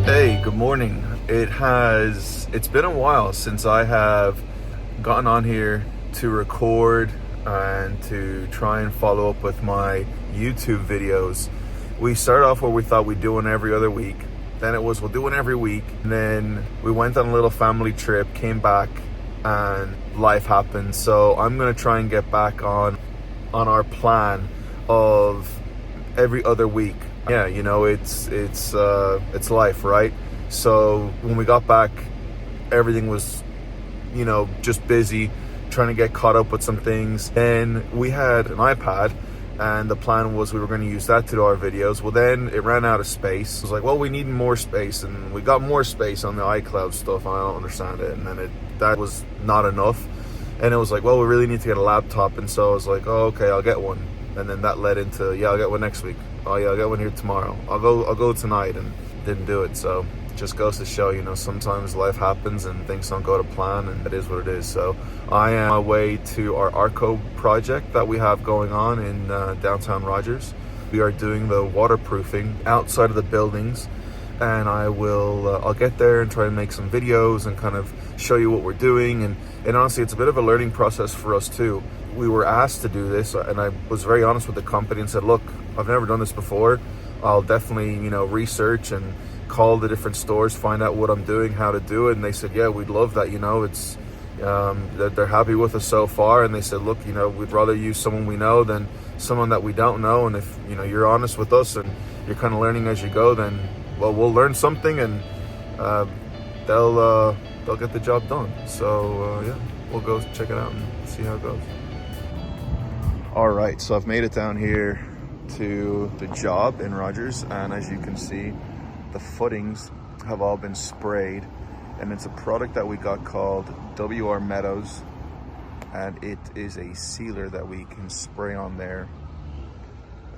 Hey, good morning. It's been a while since I have gotten on here to record and to try and follow up with my YouTube videos. We started off where we thought we'd do one every other week. Then it was we'll do one every week. And then we went on a little family trip, came back, and life happened. So I'm gonna try and get back on our plan of every other week. Yeah, you know, it's life, right? So when we got back, everything was, you know, just busy trying to get caught up with some things. And we had an iPad, and the plan was we were going to use that to do our videos. Well, then it ran out of space. It was like, well, we need more space, and we got more space on the iCloud stuff. I don't understand it. And then that was not enough. And it was like, well, we really need to get a laptop. And so I was like, oh, okay, I'll get one. And then that led into, yeah, I'll get one next week. Oh yeah, I'll get one here tomorrow. I'll go tonight, and didn't do it. So it just goes to show, you know, sometimes life happens and things don't go to plan, and it is what it is. So I am on my way to our Arco project that we have going on in downtown Rogers. We are doing the waterproofing outside of the buildings, and I'll get there and try and make some videos and kind of show you what we're doing. And honestly, it's a bit of a learning process for us too. We were asked to do this, and I was very honest with the company and said, look, I've never done this before. I'll definitely, you know, research and call the different stores, find out what I'm doing, how to do it. And they said, yeah, we'd love that. You know, it's they're happy with us so far. And they said, look, you know, we'd rather use someone we know than someone that we don't know. And if, you know, you're honest with us and you're kind of learning as you go, then, well, we'll learn something, and they'll get the job done. So yeah, we'll go check it out and see how it goes. All right, so I've made it down here to the job in Rogers, and as you can see, the footings have all been sprayed, and it's a product that we got called WR Meadows, and it is a sealer that we can spray on there.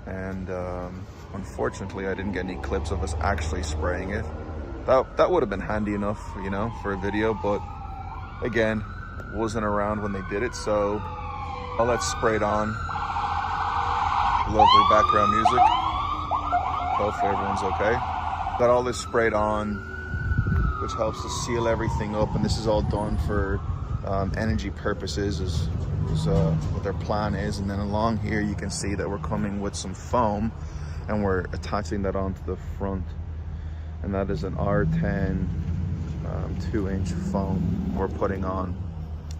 And unfortunately, I didn't get any clips of us actually spraying it. That would have been handy enough, you know, for a video, but again, wasn't around when they did it, so I'll let spray it on. Lovely background music. Hopefully everyone's okay. Got all this sprayed on, which helps to seal everything up, and this is all done for energy purposes is what their plan is. And then along here you can see that we're coming with some foam, and we're attaching that onto the front, and that is an R10 2-inch foam we're putting on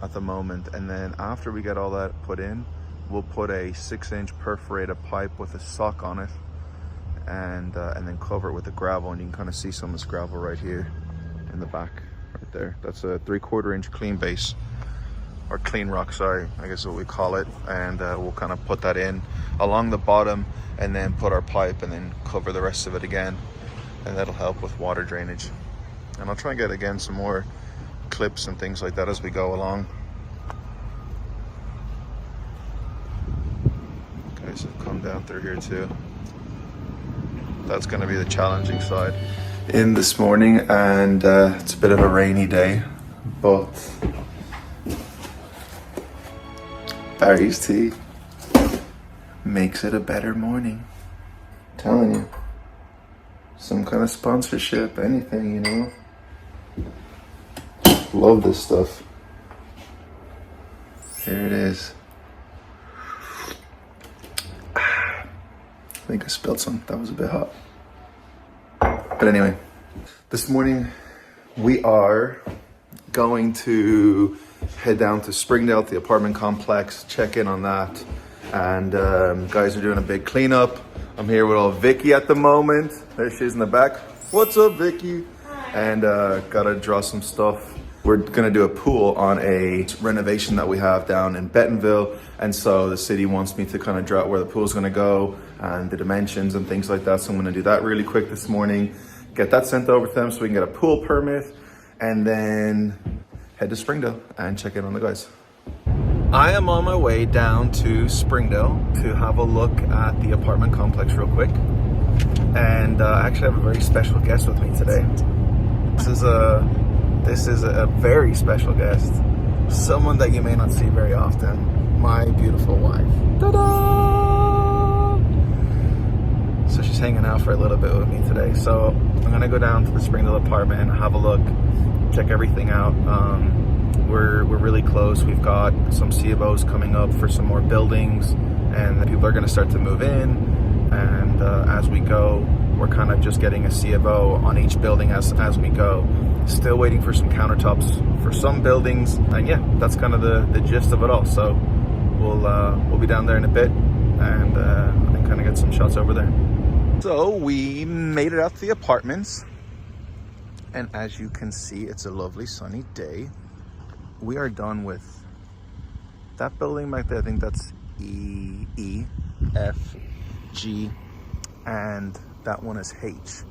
at the moment. And then after we get all that put in, we'll put a 6-inch perforated pipe with a sock on it, and then cover it with the gravel. And you can kind of see some of this gravel right here in the back, right there. That's a 3/4 inch clean base, or clean rock, sorry, I guess is what we call it. And we'll kind of put that in along the bottom, and then put our pipe, and then cover the rest of it again, and that'll help with water drainage. And I'll try and get again some more clips and things like that as we go along. Okay, so come down through here too. That's going to be the challenging side. In this morning, and it's a bit of a rainy day, but Barry's tea makes it a better morning. I'm telling you, some kind of sponsorship, anything, you know. Love this stuff. Here it is. I think I spilled some. That was a bit hot. But anyway, this morning we are going to head down to Springdale, to the apartment complex, check in on that. And guys are doing a big cleanup. I'm here with old Vicky at the moment. There she is in the back. What's up, Vicky? And gotta draw some stuff. We're gonna do a pool on a renovation that we have down in Bentonville. And so the city wants me to kind of draw out where the pool's gonna go and the dimensions and things like that. So I'm gonna do that really quick this morning, get that sent over to them so we can get a pool permit, and then head to Springdale and check in on the guys. I am on my way down to Springdale to have a look at the apartment complex real quick. And I actually have a very special guest with me today. This is a very special guest. Someone that you may not see very often. My beautiful wife. Ta-da! So she's hanging out for a little bit with me today. So I'm gonna go down to the Springdale apartment and have a look, check everything out. We're really close. We've got some CFOs coming up for some more buildings, and people are gonna start to move in. And as we go, we're kind of just getting a CFO on each building as we go. Still waiting for some countertops for some buildings, and yeah, that's kind of the gist of it all. So we'll be down there in a bit and kind of get some shots over there. So we made it out to the apartments, and as you can see, it's a lovely sunny day. We are done with that building back there. I think that's E, F, G, and that one is H.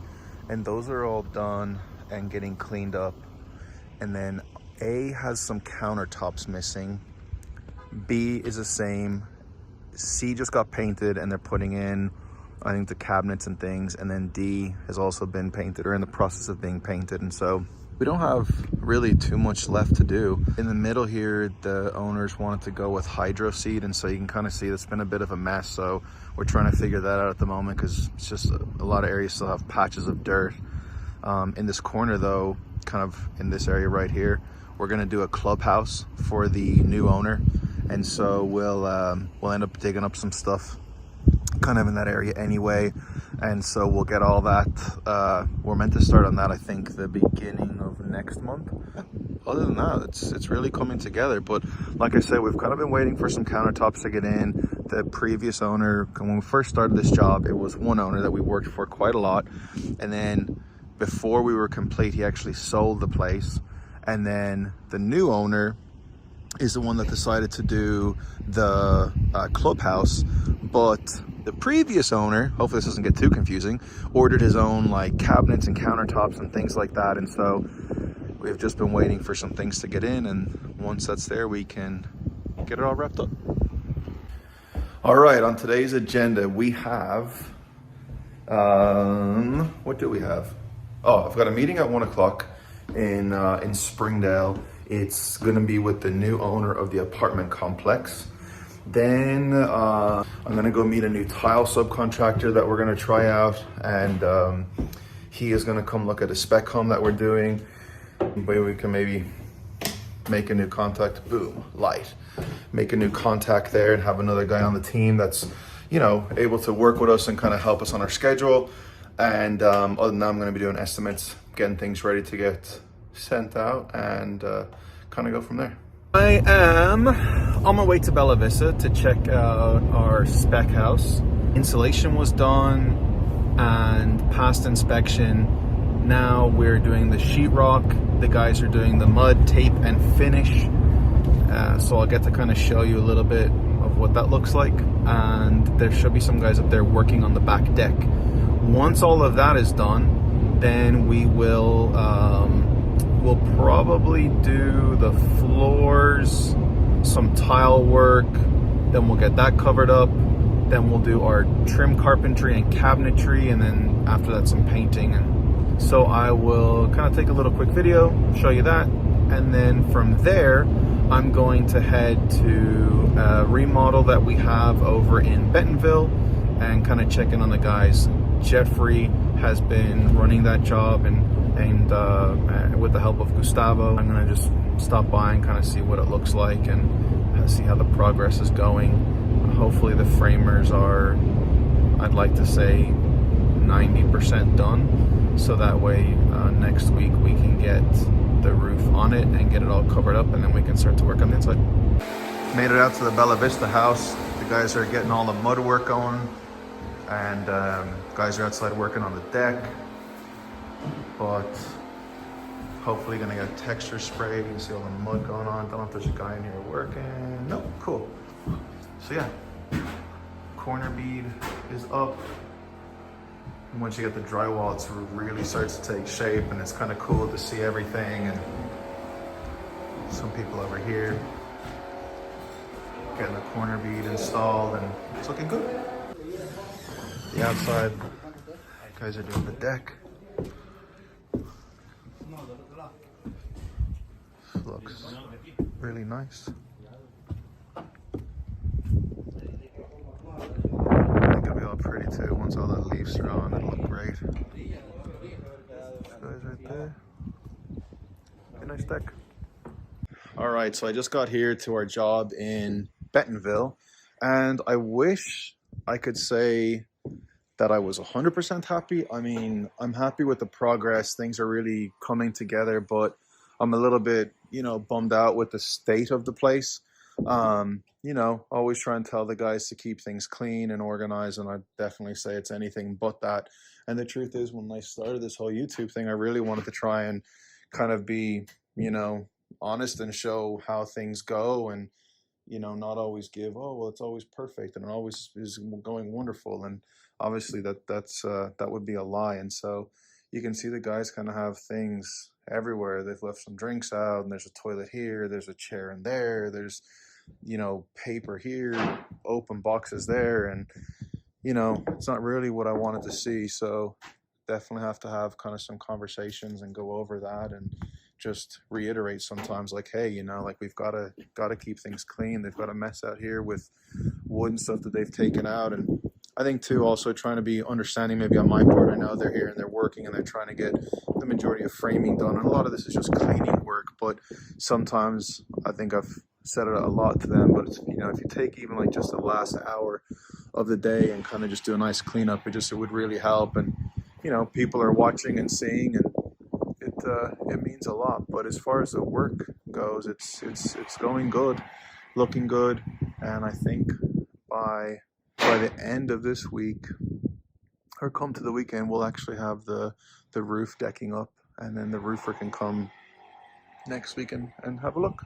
And those are all done and getting cleaned up. And then A has some countertops missing. B is the same. C just got painted and they're putting in, I think, the cabinets and things. And then D has also been painted or in the process of being painted. And so we don't have really too much left to do. In the middle here, the owners wanted to go with hydro seed, and so you can kind of see it's been a bit of a mess. So we're trying to figure that out at the moment because it's just a lot of areas still have patches of dirt. In this corner though, kind of in this area right here, we're gonna do a clubhouse for the new owner. And so we'll end up digging up some stuff kind of in that area anyway, and so we'll get all that. We're meant to start on that, I think, the beginning of next month. Other than that, it's really coming together. But like I said, we've kind of been waiting for some countertops to get in. The previous owner, when we first started this job, it was one owner that we worked for quite a lot, and then before we were complete, he actually sold the place. And then the new owner is the one that decided to do the clubhouse, but the previous owner, hopefully this doesn't get too confusing, ordered his own like cabinets and countertops and things like that. And so we've just been waiting for some things to get in, and once that's there, we can get it all wrapped up. All right, on today's agenda, we have, what do we have? Oh, I've got a meeting at 1 o'clock in Springdale. It's gonna be with the new owner of the apartment complex. Then I'm gonna go meet a new tile subcontractor that we're gonna try out, and he is gonna come look at a spec home that we're doing. Maybe we can maybe make a new contact, boom, light. Make a new contact there and have another guy on the team that's, you know, able to work with us and kind of help us on our schedule. And other than that, I'm gonna be doing estimates, getting things ready to get sent out, and kind of go from there. I am on my way to Bella Vista to check out our spec house. Insulation was done and passed inspection. Now we're doing the sheetrock. The guys are doing the mud, tape, and finish. So I'll get to kind of show you a little bit of what that looks like. And there should be some guys up there working on the back deck. Once all of that is done, then we will we'll probably do the floors, some tile work, then we'll get that covered up. Then we'll do our trim carpentry and cabinetry, and then after that some painting. And so I will kind of take a little quick video, show you that, and then from there I'm going to head to a remodel that we have over in Bentonville and kind of check in on the guys. Jeffrey has been running that job, and with the help of Gustavo, I'm gonna just stop by and kind of see what it looks like and see how the progress is going. Hopefully the framers are, I'd like to say, 90% done, so that way next week we can get the roof on it and get it all covered up, and then we can start to work on the inside. Made it out to the Bella Vista house. The guys are getting all the mud work going, and guys are outside working on the deck, but hopefully gonna get texture spray. You can see all the mud going on. Don't know if there's a guy in here working. Nope, cool. So yeah, corner bead is up. And once you get the drywall, it really starts to take shape, and it's kind of cool to see everything. And some people over here getting the corner bead installed, and it's looking good. The outside, guys are doing the deck. Looks really nice. I think it'll be all pretty too. Once all the leaves are on, it'll look great. a nice deck. All right, so I just got here to our job in Bentonville, and I wish I could say that I was 100% happy. I mean, I'm happy with the progress. Things are really coming together, but I'm a little bit, bummed out with the state of the place. Always try and tell the guys to keep things clean and organized, and I definitely say it's anything but that. And the truth is, when I started this whole YouTube thing, I really wanted to try and kind of be, honest and show how things go, and not always give, oh well, it's always perfect and it always is going wonderful, and obviously that would be a lie. And so you can see the guys kind of have things everywhere. They've left some drinks out, and there's a toilet here, there's a chair in there, there's paper here, open boxes there, and it's not really what I wanted to see. So definitely have to have kind of some conversations and go over that, and just reiterate sometimes, like, hey, like, we've got to keep things clean. They've got a mess out here with wood and stuff that they've taken out. And I think too, also trying to be understanding maybe on my part. I know they're here and they're working and they're trying to get the majority of framing done, and a lot of this is just cleaning work. But sometimes, I think I've said it a lot to them, but it's, if you take even like just the last hour of the day and kind of just do a nice cleanup, it would really help. And people are watching and seeing, and it means a lot. But as far as the work goes, it's going good, looking good, and I think by the end of this week, or come to the weekend, we'll actually have the roof decking up, and then the roofer can come next week and have a look.